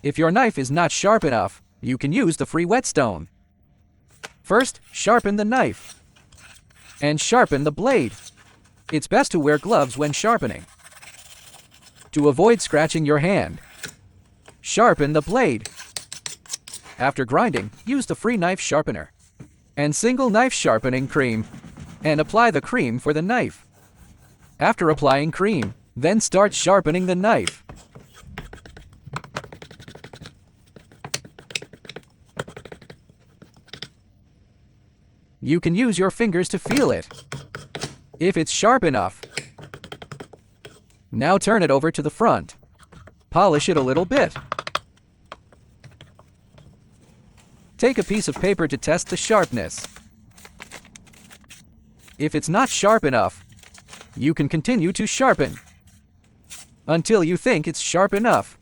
If your knife is not sharp enough, you can use the free whetstone. First, sharpen the knife. And sharpen the blade. It's best to wear gloves when sharpening. To avoid scratching your hand, sharpen the blade. After grinding, use the free knife sharpener and single knife sharpening cream, and apply the cream for the knife. After applying cream, then start sharpening the knife. You can use your fingers to feel it, if it's sharp enough. Now turn it over to the front. Polish it a little bit. Take a piece of paper to test the sharpness. If it's not sharp enough, you can continue to sharpen until you think it's sharp enough.